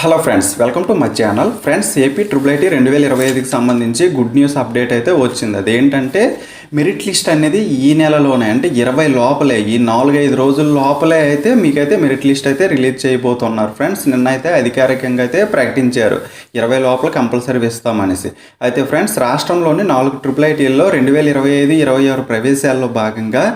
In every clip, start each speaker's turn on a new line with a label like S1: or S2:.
S1: Hello friends, welcome to my channel. Friends, AP triple IT 2025కి సంబంధించి good news update అయితే వచ్చింది. అదేంటంటే మెరిట్ లిస్ట్ అనేది ఈ నెలలోనే, అంటే 20 లోపలే, ఈ 4-5 రోజుల లోపలే అయితే మీకైతే మెరిట్ లిస్ట్ అయితే రిలీజ్ చేయబోతున్నారు ఫ్రెండ్స్. నిన్న అయితే అధికారికంగా అయితే ప్రకటించారు 20 లోపల కంపల్సరీ ఇస్తామనేసి. అయితే ఫ్రెండ్స్, రాష్ట్రంలోని 4 ట్రిపుల్ ఐటీల్లో 2025-26 ప్రవేశాల్లో భాగంగా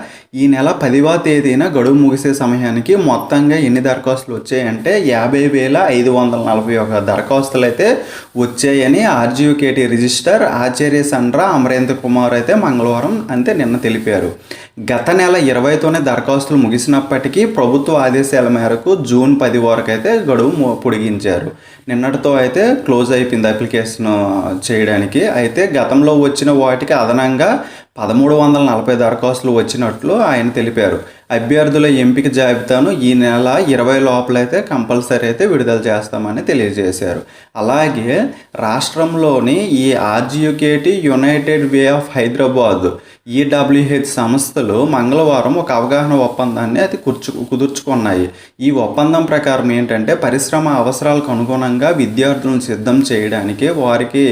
S1: ఈ నెల 10వ తేదీన గడువు ముగిసే సమయానికి మొత్తంగా ఎన్ని దరఖాస్తులు వచ్చాయంటే 50,541 దరఖాస్తులు అయితే వచ్చాయని ఆర్జీయూకేటీ రిజిస్టర్ ఆచార్య సండ్ర అమరేంద్ర కుమార్ అయితే మంగళవారం అంటే నిన్న తెలిపారు. గత నెల 20తోనే దరఖాస్తులు ముగిసినప్పటికీ ప్రభుత్వ ఆదేశాల మేరకు జూన్ 10 వరకు అయితే గడువు పొడిగించారు. నిన్నటితో అయితే క్లోజ్ అయిపోయింది అప్లికేషన్ చేయడానికి. అయితే గతంలో వచ్చిన వాటికి అదనంగా 1340 దరఖాస్తులు వచ్చినట్లు ఆయన తెలిపారు. అభ్యర్థుల ఎంపిక జాబితాను ఈ నెల 20 లోపలైతే కంపల్సరీ అయితే విడుదల చేస్తామని తెలియజేశారు. అలాగే రాష్ట్రంలోని ఈ RGUKT United Way of Hyderabad EWH సంస్థలు మంగళవారం ఒక అవగాహన ఒప్పందాన్ని అయితే కుదుర్చుకున్నాయి. ఈ ఒప్పందం ప్రకారం ఏంటంటే పరిశ్రమ అవసరాలకు అనుగుణంగా విద్యార్థులను సిద్ధం చేయడానికి, వారికి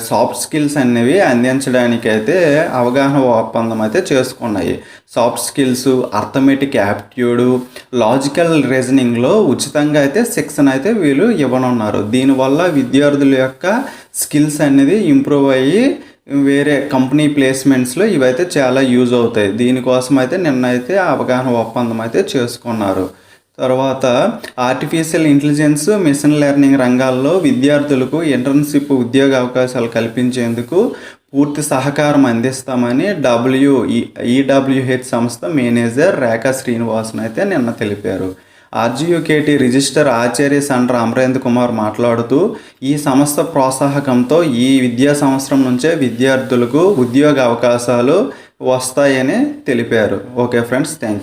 S1: సాఫ్ట్ స్కిల్స్ అనేవి అందించడానికి అయితే అవగాహన ఒప్పందం అయితే చేసుకున్నాయి. Soft skills, arithmetic aptitude, logical రీజనింగ్లో ఉచితంగా అయితే శిక్షణ అయితే వీళ్ళు ఇవ్వనున్నారు. దీనివల్ల విద్యార్థుల యొక్క స్కిల్స్ అనేది ఇంప్రూవ్ అయ్యి వేరే కంపెనీ ప్లేస్మెంట్స్లో ఇవైతే చాలా యూజ్ అవుతాయి. దీనికోసం అయితే నిన్న అయితే అవగాహన ఒప్పందం అయితే చేసుకున్నారు. తర్వాత ఆర్టిఫిషియల్ ఇంటెలిజెన్స్, మిషన్ లెర్నింగ్ రంగాల్లో విద్యార్థులకు ఇంటర్న్షిప్ ఉద్యోగ అవకాశాలు కల్పించేందుకు పూర్తి సహకారం అందిస్తామని ఈడబ్ల్యూహెచ్ సంస్థ మేనేజర్ రేఖా శ్రీనివాసన్ అయితే నిన్న తెలిపారు. ఆర్జీయూకేటీ రిజిస్టర్ ఆచార్య సండ్ర అమరేంద్ర కుమార్ మాట్లాడుతూ ఈ సంస్థ ప్రోత్సాహకంతో ఈ విద్యా సంవత్సరం నుంచే విద్యార్థులకు ఉద్యోగ అవకాశాలు వస్తాయని తెలిపారు. Okay friends, thank you.